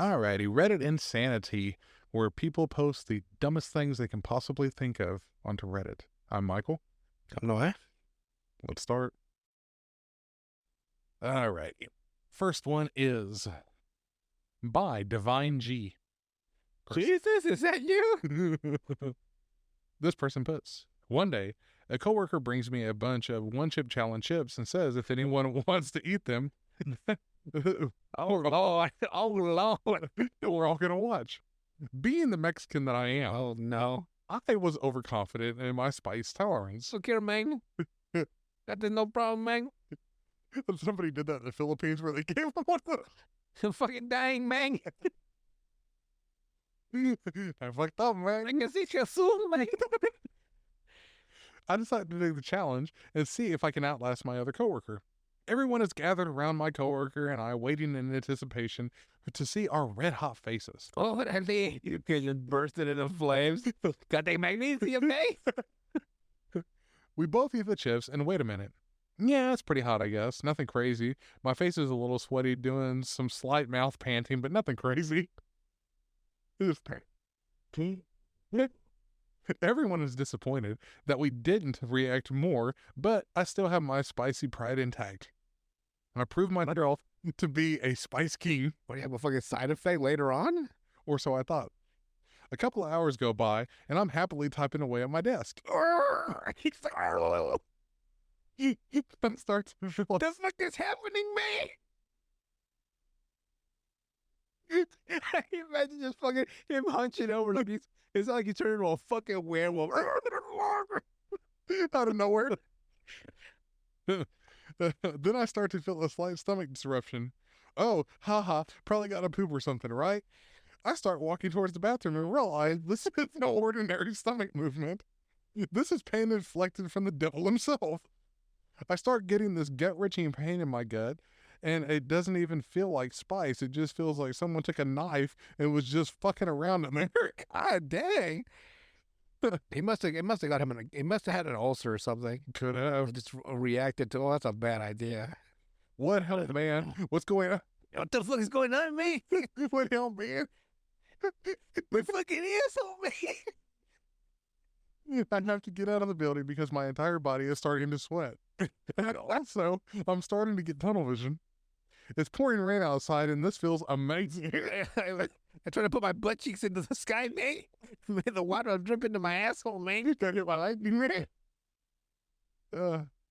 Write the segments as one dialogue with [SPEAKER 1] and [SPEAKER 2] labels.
[SPEAKER 1] Alrighty, Reddit Insanity, where people post the dumbest things they can possibly think of onto Reddit. I'm Michael.
[SPEAKER 2] No,
[SPEAKER 1] Let's start. Alrighty. First one is by Divine G.
[SPEAKER 2] Jesus, is that you?
[SPEAKER 1] This person puts, one day, a coworker brings me a bunch of one-chip challenge chips and says if anyone wants to eat them,
[SPEAKER 2] Oh, Lord. Oh, Lord.
[SPEAKER 1] we're all going to watch. Being the Mexican that I am,
[SPEAKER 2] Oh, no.
[SPEAKER 1] I was overconfident in my spice tolerance.
[SPEAKER 2] Look here, man. Got no problem, man.
[SPEAKER 1] Somebody did that in the Philippines where they gave them one of
[SPEAKER 2] Fucking dang, man.
[SPEAKER 1] those. I fucked up, man.
[SPEAKER 2] I can see you soon, man.
[SPEAKER 1] I decided to do the challenge and see if I can outlast my other coworker. Everyone is gathered around my coworker and I, waiting in anticipation to see our red-hot faces.
[SPEAKER 2] Oh, that thing. You just bursted into flames. Got that magnesium, man.
[SPEAKER 1] We both eat the chips and wait a minute. Yeah, it's pretty hot, I guess. Nothing crazy. My face is a little sweaty, doing some slight mouth panting, but nothing crazy. Everyone is disappointed that we didn't react more, but I still have my spicy pride intact. I proved myself to be a spice king,
[SPEAKER 2] What, do you have a fucking side effect later on?
[SPEAKER 1] or so I thought. A couple of hours go by, and I'm happily typing away at my desk. Then starts.
[SPEAKER 2] What the fuck is happening, man? Imagine just fucking him hunching over like it's like he's turning into a fucking werewolf.
[SPEAKER 1] Out of nowhere. Then I start to feel a slight stomach disruption. Oh, haha, probably got a poop or something, right? I start walking towards the bathroom and realize this is no ordinary stomach movement. This is pain inflicted from the devil himself. I start getting this gut-wrenching pain in my gut, and it doesn't even feel like spice. It just feels like someone took a knife and was just fucking around in there.
[SPEAKER 2] God dang. It must have got him he must have had an ulcer or something.
[SPEAKER 1] Could have.
[SPEAKER 2] It just reacted to, oh, that's a bad idea.
[SPEAKER 1] What hell, man? What's going on?
[SPEAKER 2] What the fuck is going on, man?
[SPEAKER 1] What hell, man?
[SPEAKER 2] My fucking asshole, man.
[SPEAKER 1] I have to get out of the building because my entire body is starting to sweat. Also, I'm starting to get tunnel vision. It's pouring rain outside, and this feels amazing.
[SPEAKER 2] I try to put my butt cheeks into the sky, man. The water will drip into my asshole, man.
[SPEAKER 1] Gotta get my lightning, man.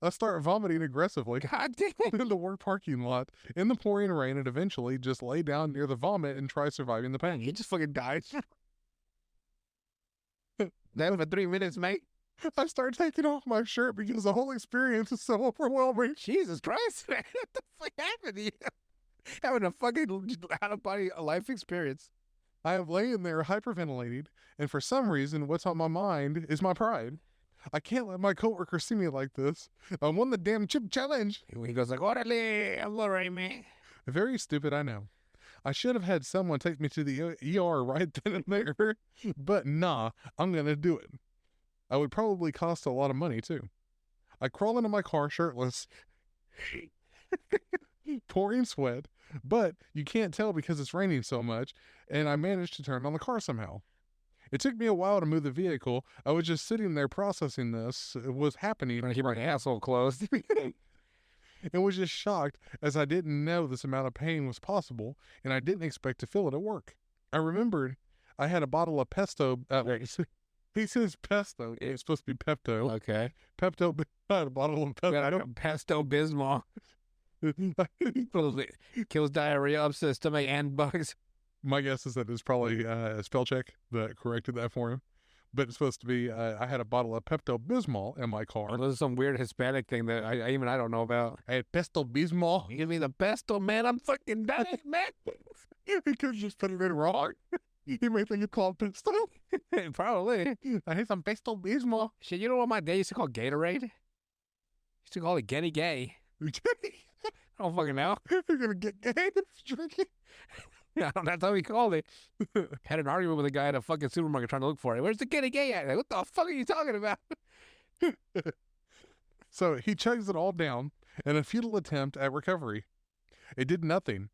[SPEAKER 1] I start vomiting aggressively
[SPEAKER 2] God damn.
[SPEAKER 1] in the work parking lot in the pouring rain, and eventually just lay down near the vomit and try surviving the pain.
[SPEAKER 2] He just fucking died. That for 3 minutes, mate.
[SPEAKER 1] I start taking off my shirt because the whole experience is so overwhelming.
[SPEAKER 2] Jesus Christ, man. What the fuck happened to you? Having a fucking out-of-body life experience.
[SPEAKER 1] I am laying there hyperventilating, and for some reason, what's on my mind is my pride. I can't let my coworker see me like this. I won the damn chip challenge.
[SPEAKER 2] He goes like, orale, I'm all right, man.
[SPEAKER 1] Very stupid, I know. I should have had someone take me to the ER right then and there, but nah, I'm gonna do it. I would probably cost a lot of money, too. I crawl into my car shirtless, pouring sweat, but you can't tell because it's raining so much, and I managed to turn on the car somehow. It took me a while to move the vehicle. I was just sitting there processing this. It was happening.
[SPEAKER 2] Trying to keep my asshole closed.
[SPEAKER 1] And was just shocked as I didn't know this amount of pain was possible, and I didn't expect to feel it at work. I remembered I had a bottle of pesto. He says pesto. It's supposed to be Pepto.
[SPEAKER 2] Okay.
[SPEAKER 1] Pepto. I had a bottle of
[SPEAKER 2] I
[SPEAKER 1] Pepto.
[SPEAKER 2] don't Pesto Bismol. Kills diarrhea, upset stomach, and bugs.
[SPEAKER 1] My guess is that it's probably a spell check that corrected that for him. But it's supposed to be, I had a bottle of Pepto-Bismol in my car.
[SPEAKER 2] Or this is some weird Hispanic thing that I don't know about.
[SPEAKER 1] I had Pesto-Bismol.
[SPEAKER 2] Give me the pesto, man. I'm fucking dying, man.
[SPEAKER 1] He could have just put it in wrong. He may think it's called pesto.
[SPEAKER 2] Probably.
[SPEAKER 1] I had some Pesto-Bismol.
[SPEAKER 2] Shit, you know what my dad used to call Gatorade? Used to call it Getty Gay. I don't fucking know.
[SPEAKER 1] You're going to get gay if you drink it.
[SPEAKER 2] That's how he called it. Had an argument with a guy at a fucking supermarket trying to look for it. Where's the Getty Gay at? Like, what the fuck are you talking about?
[SPEAKER 1] So he chugs it all down in a futile attempt at recovery. It did nothing.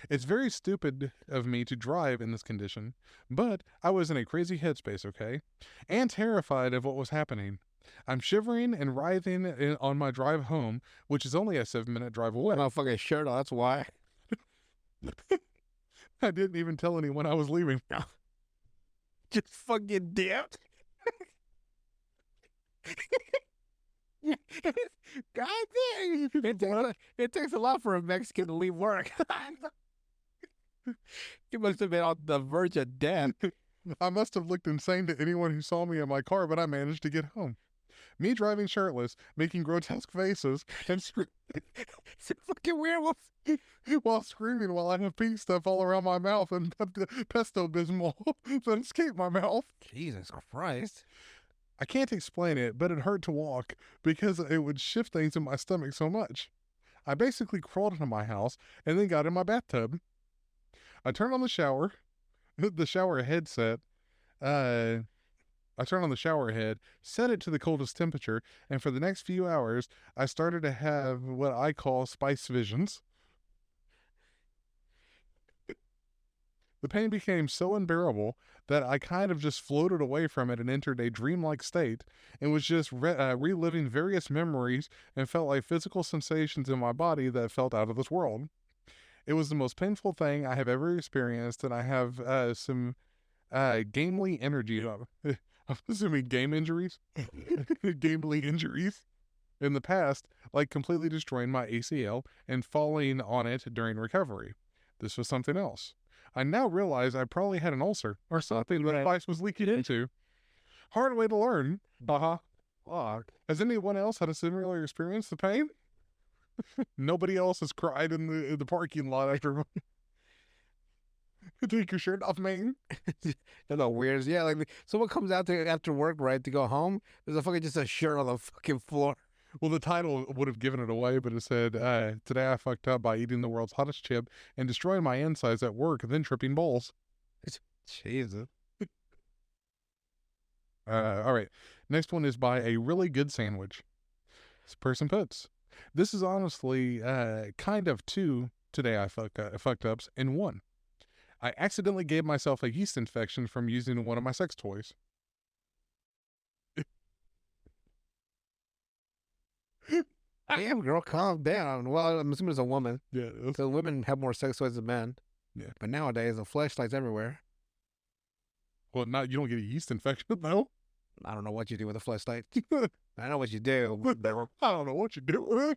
[SPEAKER 1] It's very stupid of me to drive in this condition, but I was in a crazy headspace, okay? And terrified of what was happening. I'm shivering and writhing on my drive home, which is only a 7-minute drive away.
[SPEAKER 2] Motherfucking shirt on, that's why.
[SPEAKER 1] I didn't even tell anyone I was leaving.
[SPEAKER 2] Just fucking dipped. God damn. It takes a lot for a Mexican to leave work. You must have been on the verge of death.
[SPEAKER 1] I must have looked insane to anyone who saw me in my car, but I managed to get home. Me driving shirtless, making grotesque faces, and
[SPEAKER 2] It's a fucking werewolf.
[SPEAKER 1] while screaming while I have pink stuff all around my mouth and pesto bismol that escaped my mouth.
[SPEAKER 2] Jesus Christ.
[SPEAKER 1] I can't explain it, but it hurt to walk because it would shift things in my stomach so much. I basically crawled into my house and then got in my bathtub. I turned on the shower, the shower headset. I turned on the shower head, set it to the coldest temperature, and for the next few hours, I started to have what I call spice visions. The pain became so unbearable that I kind of just floated away from it and entered a dreamlike state and was just reliving various memories and felt like physical sensations in my body that felt out of this world. It was the most painful thing I have ever experienced, and I have some gamely energy. I'm assuming game injuries? Gamely injuries in the past, like completely destroying my ACL and falling on it during recovery. This was something else. I now realize I probably had an ulcer or something that spice was leaking into. Hard way to learn.
[SPEAKER 2] Fuck.
[SPEAKER 1] Has anyone else had a similar experience? The pain? Nobody else has cried in the parking lot after. Take your shirt off, man.
[SPEAKER 2] They're the weirdest. Yeah, like someone comes out to after work, right, to go home. There's a fucking just a shirt on the fucking floor.
[SPEAKER 1] Well, the title would have given it away, but it said, today I fucked up by eating the world's hottest chip and destroying my insides at work and then tripping balls.
[SPEAKER 2] Jesus.
[SPEAKER 1] All right. Next one is by a really good sandwich. This person puts, this is honestly kind of two today I fucked ups in one. I accidentally gave myself a yeast infection from using one of my sex toys.
[SPEAKER 2] Damn, girl, calm down. Well, I'm assuming it's a woman.
[SPEAKER 1] Yeah.
[SPEAKER 2] So women have more sex toys than men.
[SPEAKER 1] Yeah.
[SPEAKER 2] But nowadays, the fleshlight's everywhere.
[SPEAKER 1] Well, you don't get a yeast infection, though.
[SPEAKER 2] I don't know what you do with a fleshlight. I know what you do.
[SPEAKER 1] I don't know what you do.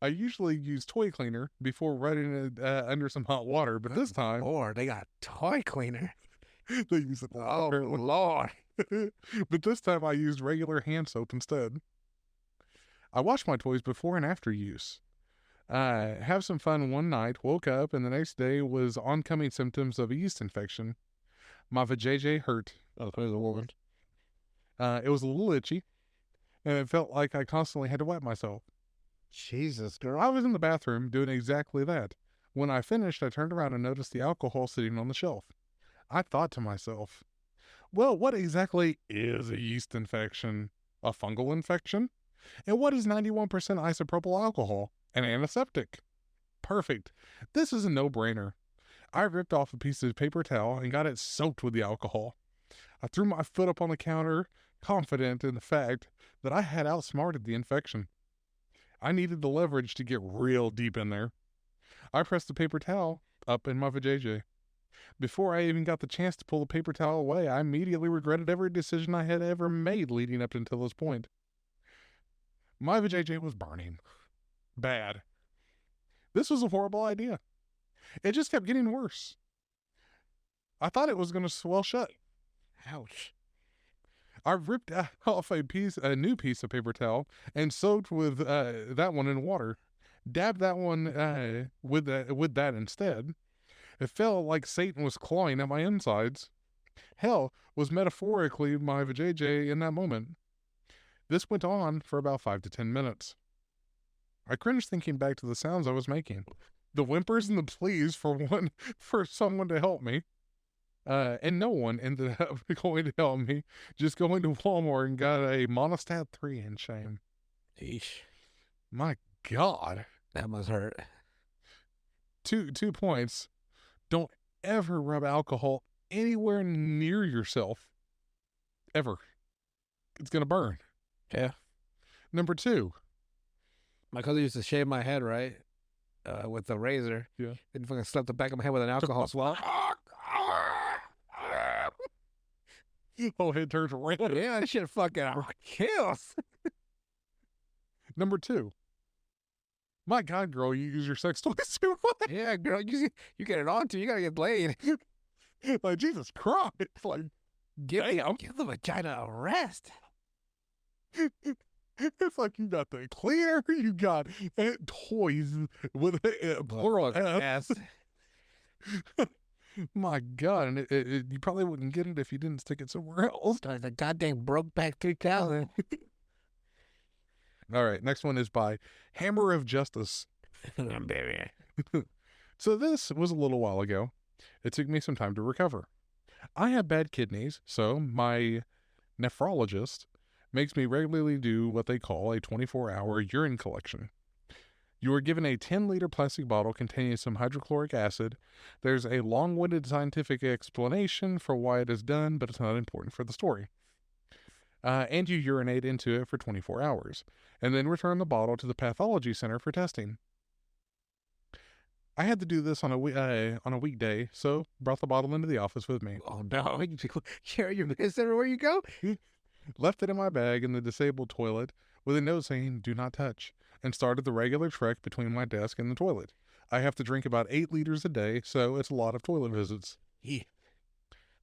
[SPEAKER 1] I usually use toy cleaner before running it under some hot water, but this time
[SPEAKER 2] Or they got toy cleaner.
[SPEAKER 1] they use it.
[SPEAKER 2] Oh, Lord.
[SPEAKER 1] But this time I used regular hand soap instead. I washed my toys before and after use. Have some fun one night, woke up, and the next day was oncoming symptoms of a yeast infection. My vajayjay hurt.
[SPEAKER 2] Oh, there's a woman.
[SPEAKER 1] It was a little itchy, and it felt like I constantly had to wipe myself.
[SPEAKER 2] Jesus, girl.
[SPEAKER 1] I was in the bathroom doing exactly that. When I finished, I turned around and noticed the alcohol sitting on the shelf. I thought to myself, well, what exactly is a yeast infection? A fungal infection? And what is 91% isopropyl alcohol? An antiseptic. Perfect. This is a no-brainer. I ripped off a piece of paper towel and got it soaked with the alcohol. I threw my foot up on the counter, confident in the fact that I had outsmarted the infection. I needed the leverage to get real deep in there. I pressed the paper towel up in my vajayjay. Before I even got the chance to pull the paper towel away, I immediately regretted every decision I had ever made leading up until this point. My vajayjay was burning. Bad. This was a horrible idea. It just kept getting worse. I thought it was going to swell shut.
[SPEAKER 2] Ouch.
[SPEAKER 1] I ripped off a new piece of paper towel and soaked with that one in water. Dabbed that one with that instead. It felt like Satan was clawing at my insides. Hell was metaphorically my vajayjay in that moment. This went on for about 5 to 10 minutes. I cringed thinking back to the sounds I was making. The whimpers and the pleas for someone to help me. And no one ended up going to help me. Just going to Walmart and got a Monostat 3 in shame.
[SPEAKER 2] Eesh.
[SPEAKER 1] My God.
[SPEAKER 2] That must hurt.
[SPEAKER 1] two points. Don't ever rub alcohol anywhere near yourself. Ever. It's gonna burn.
[SPEAKER 2] Yeah.
[SPEAKER 1] Number 2.
[SPEAKER 2] My cousin used to shave my head, right? With a razor.
[SPEAKER 1] Yeah.
[SPEAKER 2] Then fucking slap the back of my head with an alcohol swab.
[SPEAKER 1] Oh, head turns red.
[SPEAKER 2] Yeah, that shit fucking kills.
[SPEAKER 1] Number 2. My God, girl, you use your sex toys too much.
[SPEAKER 2] Yeah, girl, you get it on too. You gotta get laid.
[SPEAKER 1] Like, Jesus Christ. Like,
[SPEAKER 2] Give
[SPEAKER 1] damn.
[SPEAKER 2] the vagina a rest.
[SPEAKER 1] It's like you got the cleaner, you got toys with plural
[SPEAKER 2] Yes.
[SPEAKER 1] My God, and you probably wouldn't get it if you didn't stick it somewhere else.
[SPEAKER 2] The goddamn Brokeback 3000.
[SPEAKER 1] All right, next one is by Hammer of Justice.
[SPEAKER 2] Baby.
[SPEAKER 1] So this was a little while ago. It took me some time to recover. I have bad kidneys, so my nephrologist makes me regularly do what they call a 24-hour urine collection. You are given a 10-liter plastic bottle containing some hydrochloric acid. There's a long-winded scientific explanation for why it is done, but it's not important for the story. And you urinate into it for 24 hours, and then return the bottle to the pathology center for testing. I had to do this on a weekday, so brought the bottle into the office with me.
[SPEAKER 2] Oh no, you carry your medicine everywhere you go?
[SPEAKER 1] Left it in my bag in the disabled toilet with a note saying, "Do not touch," and started the regular trek between my desk and the toilet. I have to drink about 8 liters a day, so it's a lot of toilet visits.
[SPEAKER 2] Yeah.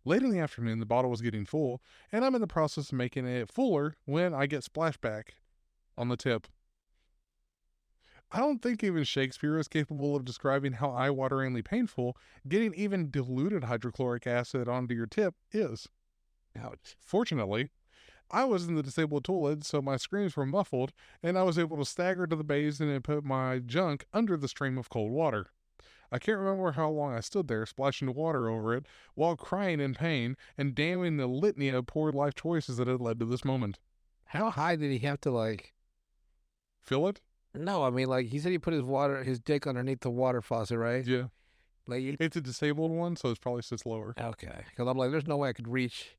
[SPEAKER 1] Late in the afternoon, the bottle was getting full, and I'm in the process of making it fuller when I get splashback on the tip. I don't think even Shakespeare is capable of describing how eye-wateringly painful getting even diluted hydrochloric acid onto your tip is.
[SPEAKER 2] Ouch.
[SPEAKER 1] Fortunately, I was in the disabled toilet, so my screams were muffled, and I was able to stagger to the basin and put my junk under the stream of cold water. I can't remember how long I stood there, splashing water over it, while crying in pain and damning the litany of poor life choices that had led to this moment.
[SPEAKER 2] How high did he have to like?
[SPEAKER 1] Feel it?
[SPEAKER 2] No, I mean like he said he put his dick underneath the water faucet, right?
[SPEAKER 1] Yeah.
[SPEAKER 2] Like
[SPEAKER 1] It's a disabled one, so it's probably sits lower.
[SPEAKER 2] okay, because I'm like, there's no way I could reach,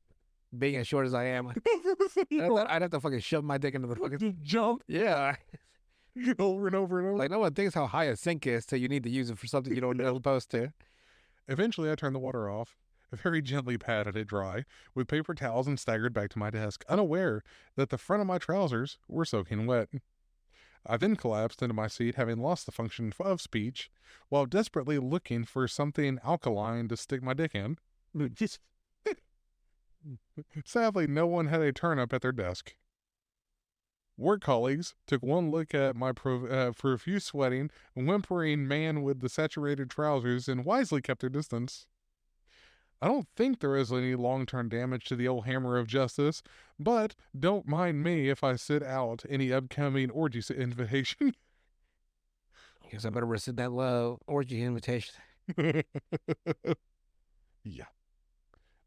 [SPEAKER 2] being as short as I am. I'd have to fucking shove my dick into the fucking
[SPEAKER 1] Jump
[SPEAKER 2] yeah.
[SPEAKER 1] over and over and over.
[SPEAKER 2] Like no one thinks how high a sink is till you need to use it for something you don't know supposed to.
[SPEAKER 1] Eventually, I turned the water off, very gently patted it dry with paper towels, and staggered back to my desk, unaware that the front of my trousers were soaking wet. I then collapsed into my seat, having lost the function of speech, while desperately looking for something alkaline to stick my dick in. Sadly, no one had a turn-up at their desk. Work colleagues took one look at my profuse sweating, whimpering man with the saturated trousers and wisely kept their distance. I don't think there is any long-term damage to the old Hammer of Justice, but don't mind me if I sit out any upcoming orgy invitation.
[SPEAKER 2] Guess I better rescind that low orgy invitation.
[SPEAKER 1] Yeah.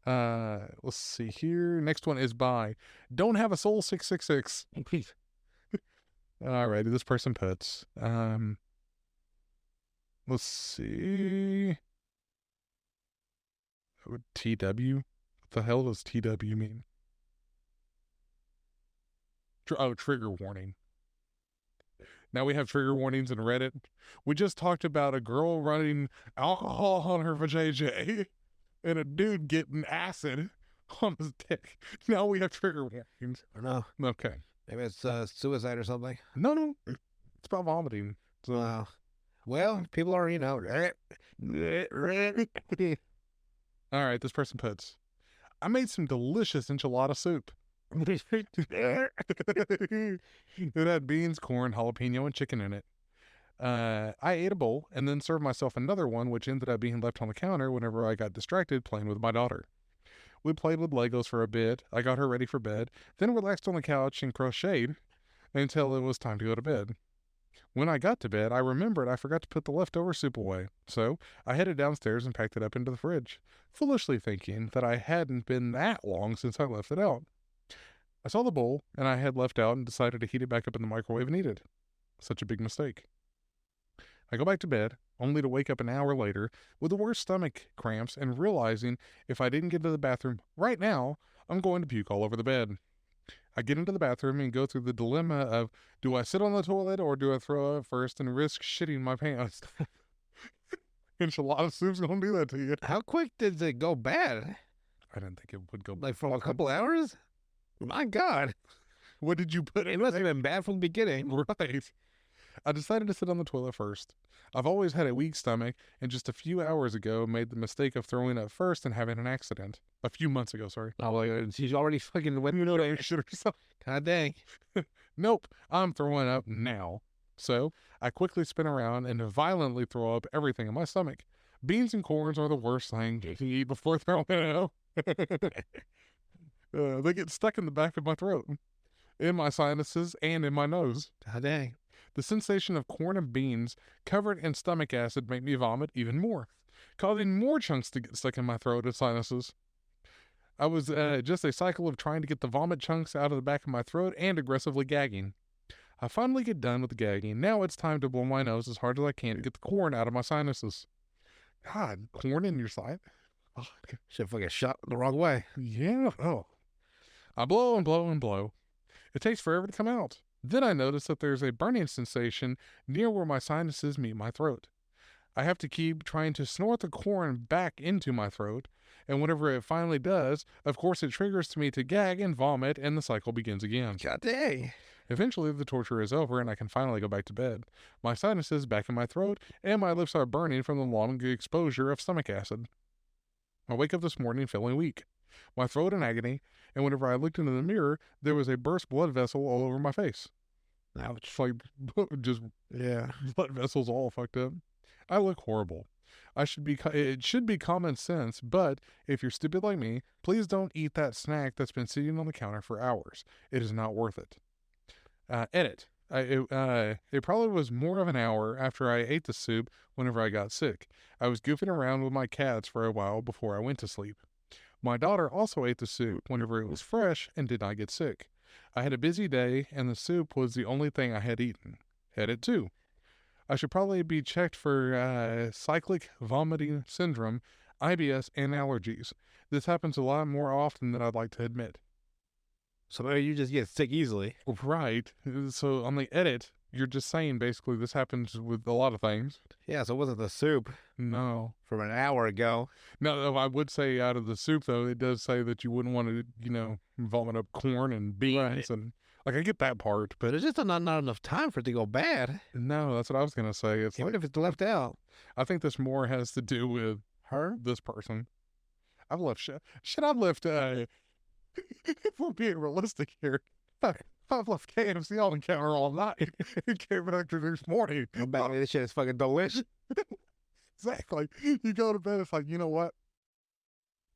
[SPEAKER 1] Let's see here. Next one is by Don't Have a Soul 666. Alrighty, this person puts, let's see. TW? What the hell does TW mean? Trigger warning. Now we have trigger warnings in Reddit. We just talked about a girl running alcohol on her vajayjay and a dude getting acid on his dick. Now we have trigger warnings.
[SPEAKER 2] Or no,
[SPEAKER 1] Okay.
[SPEAKER 2] maybe it's suicide or something.
[SPEAKER 1] No. It's about vomiting. So,
[SPEAKER 2] Well, people are, you know.
[SPEAKER 1] all right, this person puts, I made some delicious enchilada soup. It had beans, corn, jalapeno, and chicken in it. I ate a bowl and then served myself another one, which ended up being left on the counter whenever I got distracted playing with my daughter. We played with Legos for a bit. I got her ready for bed, then relaxed on the couch and crocheted until it was time to go to bed. When I got to bed, I remembered I forgot to put the leftover soup away, so I headed downstairs and packed it up into the fridge, foolishly thinking that I hadn't been that long since I left it out. I saw the bowl, and I had left out and decided to heat it back up in the microwave and eat it. Such a big mistake. I go back to bed, only to wake up an hour later with the worst stomach cramps and realizing if I didn't get to the bathroom right now, I'm going to puke all over the bed. I get into the bathroom and go through the dilemma of, do I sit on the toilet or do I throw up first and risk shitting my pants? Enchilada soup's gonna do that to you.
[SPEAKER 2] How quick did it go bad?
[SPEAKER 1] I didn't think it would go.
[SPEAKER 2] Like for a couple hours? My God.
[SPEAKER 1] What did you put
[SPEAKER 2] It
[SPEAKER 1] in?
[SPEAKER 2] must have been bad from the beginning.
[SPEAKER 1] Right. I decided to sit on the toilet first. I've always had a weak stomach, and just a few hours ago made the mistake of throwing up first and having an accident. A few months ago, sorry.
[SPEAKER 2] Oh, like, she's already fucking went.
[SPEAKER 1] You know that shit or something.
[SPEAKER 2] God dang.
[SPEAKER 1] Nope, I'm throwing up now. So I quickly spin around and violently throw up everything in my stomach. Beans and corns are the worst thing to eat before throwing it out. They get stuck in the back of my throat, in my sinuses, and in my nose.
[SPEAKER 2] God dang.
[SPEAKER 1] The sensation of corn and beans covered in stomach acid make me vomit even more, causing more chunks to get stuck in my throat and sinuses. I was just a cycle of trying to get the vomit chunks out of the back of my throat and aggressively gagging. I finally get done with the gagging. Now it's time to blow my nose as hard as I can to get the corn out of my sinuses. God, corn in your side? Oh,
[SPEAKER 2] Should fucking shot the wrong way.
[SPEAKER 1] yeah. Oh. I blow and blow and blow. It takes forever to come out. Then I notice that there's a burning sensation near where my sinuses meet my throat. I have to keep trying to snort the corn back into my throat, and whenever it finally does, of course it triggers me to gag and vomit, and the cycle begins again.
[SPEAKER 2] God dang.
[SPEAKER 1] Eventually, the torture is over, and I can finally go back to bed. My sinuses back in my throat, and my lips are burning from the long exposure of stomach acid. I wake up this morning feeling weak, my throat in agony, and whenever I looked into the mirror, there was a burst blood vessel all over my face.
[SPEAKER 2] Ouch.
[SPEAKER 1] It's like, just
[SPEAKER 2] Yeah.
[SPEAKER 1] blood vessels all fucked up. I look horrible. It should be common sense, but if you're stupid like me, please don't eat that snack that's been sitting on the counter for hours. It is not worth it. Edit. It probably was more of an hour after I ate the soup whenever I got sick. I was goofing around with my cats for a while before I went to sleep. My daughter also ate the soup whenever it was fresh and did not get sick. I had a busy day, and the soup was the only thing I had eaten. Edit 2. I should probably be checked for cyclic vomiting syndrome, IBS, and allergies. This happens a lot more often than I'd like to admit.
[SPEAKER 2] So maybe you just get sick easily.
[SPEAKER 1] Right. So on the edit, you're just saying basically this happens with a lot of things.
[SPEAKER 2] Yeah, so it wasn't the soup
[SPEAKER 1] No.
[SPEAKER 2] from an hour ago.
[SPEAKER 1] No, I would say out of the soup, though, it does say that you wouldn't want to, vomit up corn and beans.
[SPEAKER 2] Right.
[SPEAKER 1] And like, I get that part, but
[SPEAKER 2] But it's just not enough time for it to go bad.
[SPEAKER 1] no, that's what I was going to say. It's
[SPEAKER 2] Even
[SPEAKER 1] like,
[SPEAKER 2] if it's left out.
[SPEAKER 1] I think this more has to do with
[SPEAKER 2] Her?
[SPEAKER 1] this person. I've left I've left, if we're being realistic here, I've left KFC on the counter all night. It came back the next morning.
[SPEAKER 2] Go back, this shit is fucking delicious.
[SPEAKER 1] Exactly. You go to bed, it's like, you know what?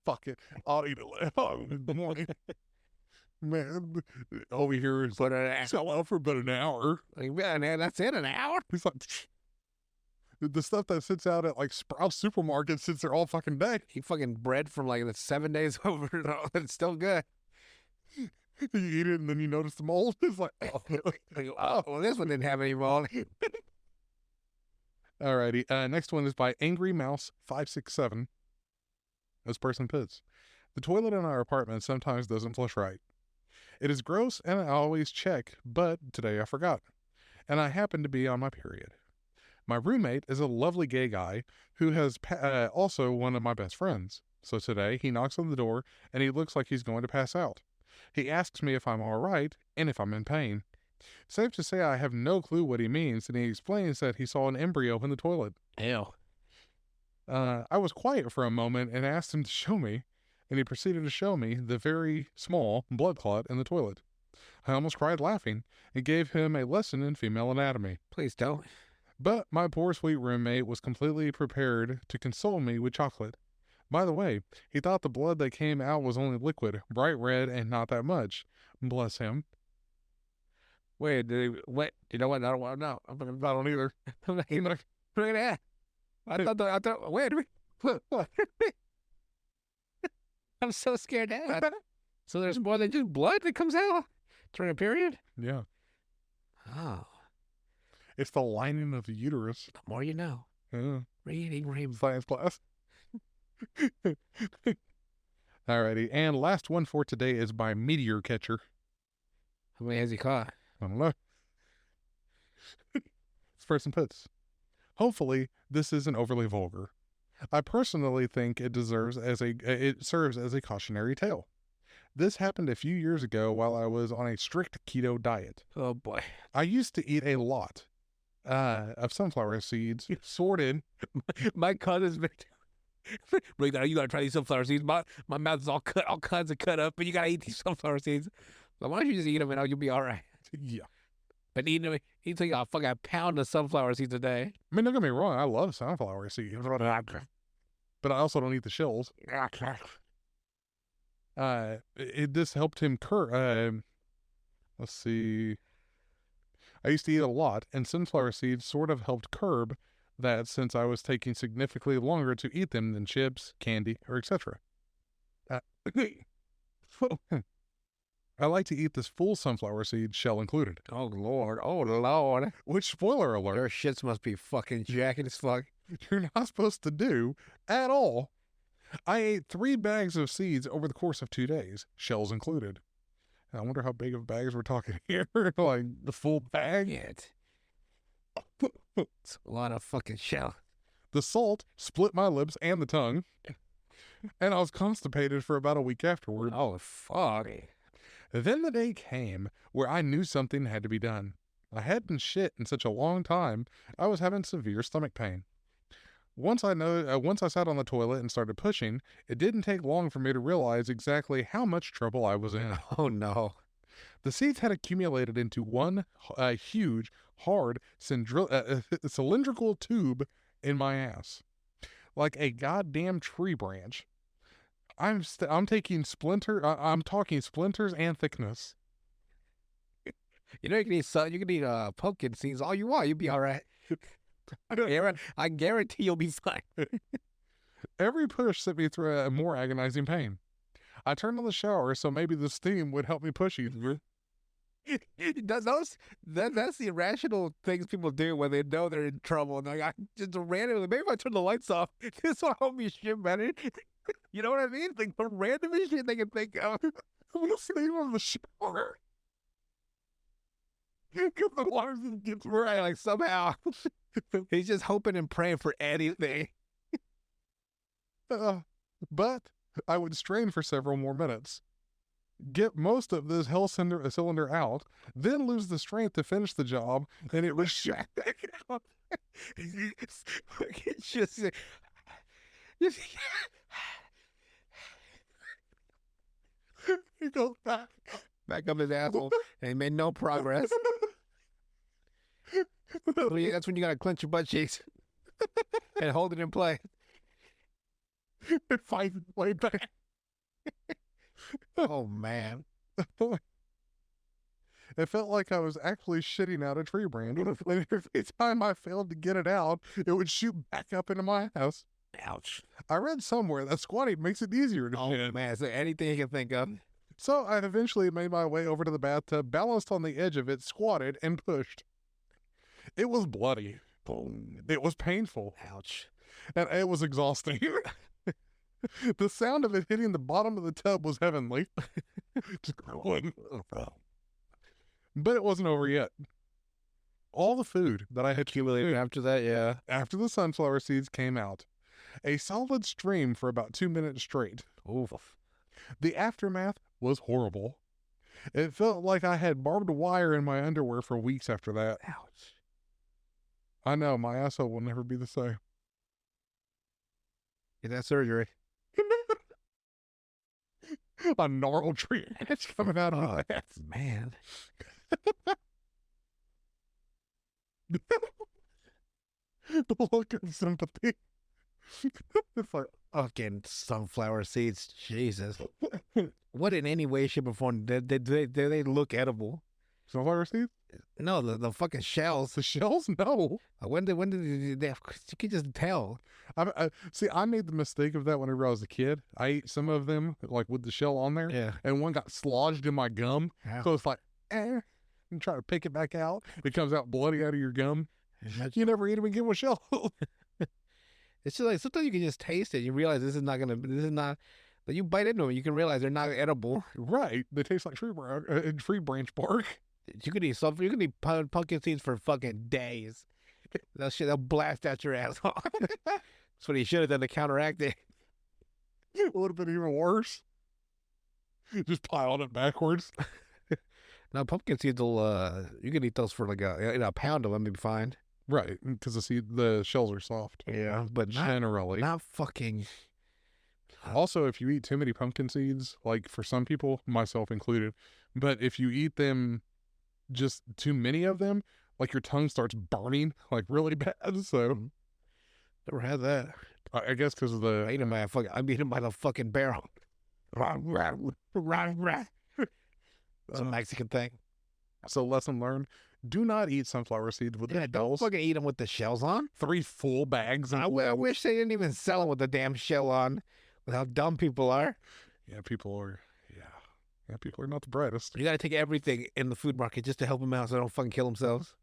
[SPEAKER 1] Fuck it. I'll eat it in the morning. Man, over here is
[SPEAKER 2] Put it
[SPEAKER 1] sell out for about an hour.
[SPEAKER 2] like, man, that's in an hour.
[SPEAKER 1] It's like the stuff that sits out at like Sprouts supermarket sits there all fucking day.
[SPEAKER 2] He fucking bread from like the 7 days over. It's still good.
[SPEAKER 1] You eat it and then you notice the mold. It's like, oh.
[SPEAKER 2] Like, oh, well, this one didn't have any mold.
[SPEAKER 1] Alrighty. Next one is by Angry Mouse 567. This person puts, the toilet in our apartment sometimes doesn't flush right. It is gross and I always check, but today I forgot. And I happen to be on my period. My roommate is a lovely gay guy who has also one of my best friends. So today he knocks on the door and he looks like he's going to pass out. He asks me if I'm all right and if I'm in pain. Safe to say I have no clue what he means, and he explains that he saw an embryo in the toilet.
[SPEAKER 2] Ew.
[SPEAKER 1] I was quiet for a moment and asked him to show me, and he proceeded to show me the very small blood clot in the toilet. I almost cried laughing and gave him a lesson in female anatomy.
[SPEAKER 2] Please don't.
[SPEAKER 1] But my poor sweet roommate was completely prepared to console me with chocolate. By the way, he thought the blood that came out was only liquid, bright red, and not that much. Bless him.
[SPEAKER 2] Wait, what? You know what? I don't know.
[SPEAKER 1] I don't either.
[SPEAKER 2] Look at that. I thought, wait, I'm so scared now. So there's more than just blood that comes out during a period?
[SPEAKER 1] Yeah.
[SPEAKER 2] Oh.
[SPEAKER 1] It's the lining of the uterus.
[SPEAKER 2] The more you know.
[SPEAKER 1] Yeah.
[SPEAKER 2] Reading rainbow.
[SPEAKER 1] Science class. Alrighty, and last one for today is by Meteor Catcher.
[SPEAKER 2] How many has he caught?
[SPEAKER 1] I don't know. This person puts, hopefully this isn't overly vulgar. I personally think it serves as a cautionary tale. This happened a few years ago while I was on a strict keto diet.
[SPEAKER 2] Oh boy.
[SPEAKER 1] I used to eat a lot of sunflower seeds sorted.
[SPEAKER 2] My cousin's been Break down, you gotta try these sunflower seeds. My mouth is all kinds of cut up, but you gotta eat these sunflower seeds. So why don't you just eat them and you'll be all right?
[SPEAKER 1] Yeah.
[SPEAKER 2] But eating them, eating a fucking pound of sunflower seeds a day.
[SPEAKER 1] I mean, don't get me wrong, I love sunflower seeds, but I also don't eat the shells. This helped him let's see. I used to eat a lot, and sunflower seeds sort of helped curb that since I was taking significantly longer to eat them than chips, candy, or etc. I like to eat this full sunflower seed, shell included.
[SPEAKER 2] Oh Lord, oh Lord.
[SPEAKER 1] Which, spoiler alert,
[SPEAKER 2] Their shits must be fucking jacket as fuck.
[SPEAKER 1] you're not supposed to do at all. I ate 3 bags of seeds over the course of 2 days, shells included. I wonder how big of bags we're talking here. Like the full bag?
[SPEAKER 2] Shit. It's a lot of fucking shell.
[SPEAKER 1] The salt split my lips and the tongue, and I was constipated for about a week afterward.
[SPEAKER 2] Oh fuck.
[SPEAKER 1] Then the day came where I knew something had to be done. I hadn't shit in such a long time, I was having severe stomach pain. Once I sat on the toilet and started pushing, it didn't take long for me to realize exactly how much trouble I was in.
[SPEAKER 2] Oh no.
[SPEAKER 1] The seeds had accumulated into one huge, hard, cylindrical tube in my ass, like a goddamn tree branch. I'm talking splinters and thickness.
[SPEAKER 2] You know you can eat pumpkin seeds all you want. You'll be all right. I guarantee you'll be fine.
[SPEAKER 1] Every push sent me through a more agonizing pain. I turned on the shower so maybe the steam would help me push either.
[SPEAKER 2] That's the irrational things people do when they know they're in trouble. And like, I just randomly, maybe if I turn the lights off, this will help me shit better. You know what I mean? Like the randomest shit they can think of.
[SPEAKER 1] I'm gonna steam on the shower. Get the water and get
[SPEAKER 2] Right, like somehow. He's just hoping and praying for anything.
[SPEAKER 1] But I would strain for several more minutes, get most of this hell cylinder out, then lose the strength to finish the job, and it was shot back out.
[SPEAKER 2] It's just
[SPEAKER 1] He goes back.
[SPEAKER 2] back up his asshole, and he made no progress. That's when you gotta clench your butt cheeks and hold it in place.
[SPEAKER 1] It finds its way back.
[SPEAKER 2] Oh man.
[SPEAKER 1] It felt like I was actually shitting out a tree branch. And every time I failed to get it out, it would shoot back up into my house.
[SPEAKER 2] Ouch.
[SPEAKER 1] I read somewhere that squatting makes it easier to shit.
[SPEAKER 2] Oh man, so anything you can think of.
[SPEAKER 1] So I eventually made my way over to the bathtub, balanced on the edge of it, squatted, and pushed. It was bloody.
[SPEAKER 2] Boom.
[SPEAKER 1] It was painful.
[SPEAKER 2] Ouch.
[SPEAKER 1] And it was exhausting. The sound of it hitting the bottom of the tub was heavenly. But it wasn't over yet. All the food that I had accumulated
[SPEAKER 2] After that, yeah.
[SPEAKER 1] after the sunflower seeds came out, a solid stream for about 2 minutes straight.
[SPEAKER 2] Oof.
[SPEAKER 1] The aftermath was horrible. It felt like I had barbed wire in my underwear for weeks after that.
[SPEAKER 2] Ouch.
[SPEAKER 1] I know, my asshole will never be the same.
[SPEAKER 2] Get that surgery.
[SPEAKER 1] A gnarled tree branch coming out of my ass.
[SPEAKER 2] Man.
[SPEAKER 1] The look of sympathy. It's like,
[SPEAKER 2] Fucking sunflower seeds. Jesus. What in any way, shape, or form do they look edible?
[SPEAKER 1] sunflower seeds?
[SPEAKER 2] No, the fucking shells.
[SPEAKER 1] The shells? No.
[SPEAKER 2] When did they you could just tell.
[SPEAKER 1] See, I made the mistake of that whenever I was a kid. I ate some of them, like with the shell on there,
[SPEAKER 2] Yeah.
[SPEAKER 1] and one got slodged in my gum.
[SPEAKER 2] Ow.
[SPEAKER 1] So it's like, eh. and try to pick it back out. It comes out bloody out of your gum.
[SPEAKER 2] It's
[SPEAKER 1] You never eat them again with shell.
[SPEAKER 2] just like sometimes you can just taste it. You realize this is not. But you bite into them, you can realize they're not edible.
[SPEAKER 1] Right. They taste like tree branch bark.
[SPEAKER 2] You could eat something. You can eat pumpkin seeds for fucking days. That shit, they'll blast out your ass off. That's what he should have done to counteract it.
[SPEAKER 1] It would have been even worse. Just piled it backwards.
[SPEAKER 2] Now pumpkin seeds will you can eat those for like a pound of them and be fine.
[SPEAKER 1] Right. Because the shells are soft.
[SPEAKER 2] Yeah, but
[SPEAKER 1] Generally.
[SPEAKER 2] not fucking.
[SPEAKER 1] Also, if you eat too many pumpkin seeds, like for some people, myself included, but if you eat them, just too many of them, like your tongue starts burning like really bad. So
[SPEAKER 2] Never had that.
[SPEAKER 1] I guess because of the
[SPEAKER 2] I'm eating by the fucking barrel. It's a Mexican thing.
[SPEAKER 1] so lesson learned: do not eat sunflower seeds with the
[SPEAKER 2] Yeah, don't
[SPEAKER 1] shells.
[SPEAKER 2] fucking eat them with the shells on.
[SPEAKER 1] 3 full bags.
[SPEAKER 2] I wish they didn't even sell them with the damn shell on. With how dumb people are.
[SPEAKER 1] Yeah, people are. Yeah, people are not the brightest.
[SPEAKER 2] You got to take everything in the food market just to help them out so they don't fucking kill themselves.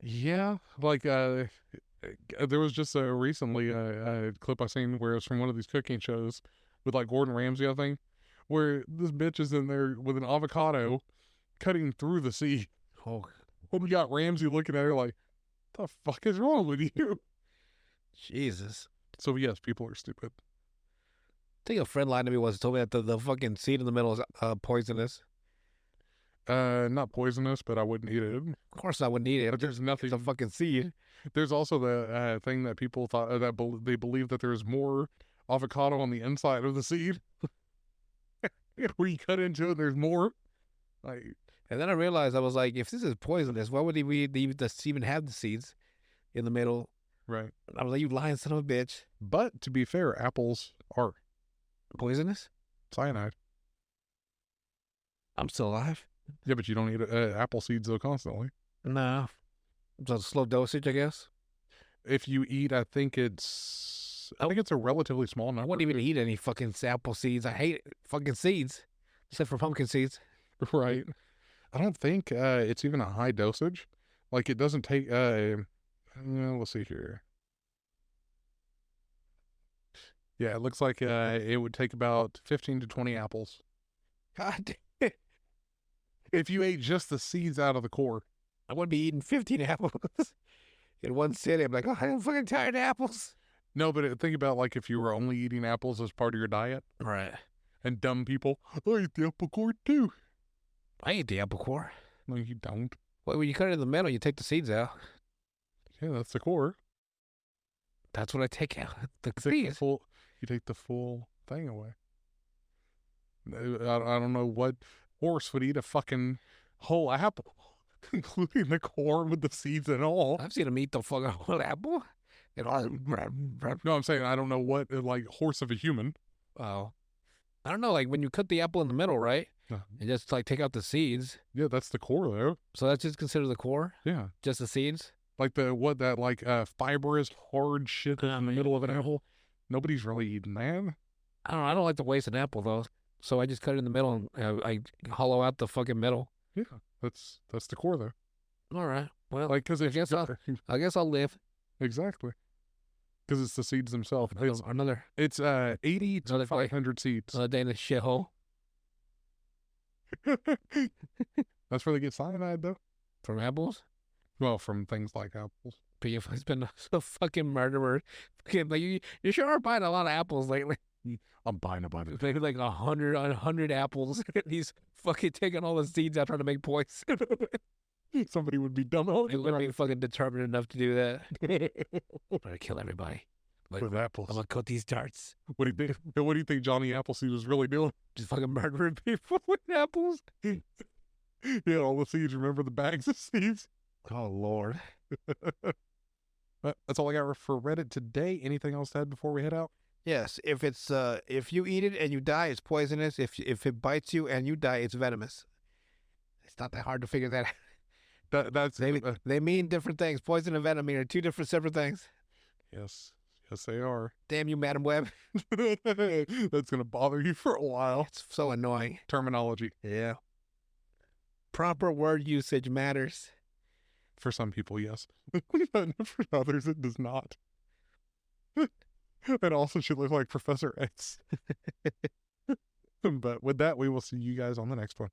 [SPEAKER 1] Yeah, like there was just recently a clip I seen where it's from one of these cooking shows with like Gordon Ramsay, I think, where this bitch is in there with an avocado cutting through the seed.
[SPEAKER 2] Oh,
[SPEAKER 1] When we got Ramsay looking at her like, the fuck is wrong with you?
[SPEAKER 2] Jesus.
[SPEAKER 1] So yes, people are stupid.
[SPEAKER 2] I think a friend lied to me once and told me that the fucking seed in the middle is poisonous.
[SPEAKER 1] Not poisonous, but I wouldn't eat it.
[SPEAKER 2] Of course I wouldn't eat it.
[SPEAKER 1] But there's nothing.
[SPEAKER 2] It's a fucking seed.
[SPEAKER 1] There's also the thing that people thought they believe that there's more avocado on the inside of the seed. Where you cut into it, there's more. Like,
[SPEAKER 2] And then I realized, I was like, if this is poisonous, why would we even have the seeds in the middle?
[SPEAKER 1] right.
[SPEAKER 2] I was like, you lying son of a bitch.
[SPEAKER 1] But to be fair, apples are
[SPEAKER 2] Poisonous?
[SPEAKER 1] cyanide.
[SPEAKER 2] I'm still alive.
[SPEAKER 1] Yeah, but you don't eat apple seeds though constantly.
[SPEAKER 2] No. It's a slow dosage, I guess.
[SPEAKER 1] If you eat, I think it's a relatively small
[SPEAKER 2] I
[SPEAKER 1] number.
[SPEAKER 2] wouldn't even eat any fucking apple seeds. I hate fucking seeds, except for pumpkin seeds.
[SPEAKER 1] Right. I don't think it's even a high dosage. Like it doesn't take. Let's see here. Yeah, it looks like it would take about 15 to 20 apples
[SPEAKER 2] God,
[SPEAKER 1] if you ate just the seeds out of the core.
[SPEAKER 2] I wouldn't be eating 15 apples in one sitting. I'm like, oh, I'm fucking tired of apples.
[SPEAKER 1] No, but think about like if you were only eating apples as part of your diet,
[SPEAKER 2] Right.
[SPEAKER 1] and dumb people, I eat the apple core too.
[SPEAKER 2] I eat the apple core.
[SPEAKER 1] No, you don't.
[SPEAKER 2] Well, when you cut it in the middle, you take the seeds out.
[SPEAKER 1] Yeah, that's the core.
[SPEAKER 2] That's what I take out. The
[SPEAKER 1] You take the
[SPEAKER 2] seeds.
[SPEAKER 1] full. You take the full thing away. I don't know what horse would eat a fucking whole apple, including the core with the seeds and all.
[SPEAKER 2] I've seen them eat the fucking whole apple. And all,
[SPEAKER 1] No, I'm saying I don't know what like horse of a human.
[SPEAKER 2] oh, I don't know. Like when you cut the apple in the middle, right?
[SPEAKER 1] Uh-huh.
[SPEAKER 2] And just like take out the seeds.
[SPEAKER 1] Yeah, that's the core though.
[SPEAKER 2] So that's just considered the core,
[SPEAKER 1] Yeah,
[SPEAKER 2] just the seeds.
[SPEAKER 1] like that fibrous hard shit in the middle of an apple. Nobody's really eating that.
[SPEAKER 2] I don't know. I don't like to waste an apple though. So I just cut it in the middle and I hollow out the fucking middle.
[SPEAKER 1] Yeah, that's the core though.
[SPEAKER 2] All right. Well,
[SPEAKER 1] Like because if
[SPEAKER 2] guess I guess I'll live.
[SPEAKER 1] exactly because it's the seeds themselves.
[SPEAKER 2] Another
[SPEAKER 1] 80 to
[SPEAKER 2] Another
[SPEAKER 1] 500 seeds.
[SPEAKER 2] day in the shithole
[SPEAKER 1] That's where they get cyanide though.
[SPEAKER 2] from apples.
[SPEAKER 1] Well, from things like apples.
[SPEAKER 2] It's been a fucking murderer. Fucking, like you sure are buying a lot of apples lately.
[SPEAKER 1] I'm buying a bunch.
[SPEAKER 2] Maybe like 100 apples. He's fucking taking all the seeds out trying to make poison.
[SPEAKER 1] Somebody would be dumb enough
[SPEAKER 2] He wouldn't be fucking determined enough to do that. I'm gonna kill everybody. Like,
[SPEAKER 1] with apples.
[SPEAKER 2] I'm gonna cut these darts.
[SPEAKER 1] What do you think? What do you think Johnny Appleseed was really doing?
[SPEAKER 2] Just fucking murdering people with apples.
[SPEAKER 1] Yeah, all the seeds. Remember the bags of seeds?
[SPEAKER 2] Oh Lord.
[SPEAKER 1] That's all I got for Reddit today. Anything else to add before we head out?
[SPEAKER 2] Yes, if it's if you eat it and you die, it's poisonous. If it bites you and you die, it's venomous. It's not that hard to figure that out.
[SPEAKER 1] That's
[SPEAKER 2] They mean different things. Poison and venom are two different separate things.
[SPEAKER 1] yes, they are.
[SPEAKER 2] Damn you, Madam Web.
[SPEAKER 1] That's gonna bother you for a while.
[SPEAKER 2] It's so annoying.
[SPEAKER 1] Terminology.
[SPEAKER 2] Yeah. Proper word usage matters.
[SPEAKER 1] For some people, yes. But for others, it does not. And also, she looked like Professor X. But with that, we will see you guys on the next one.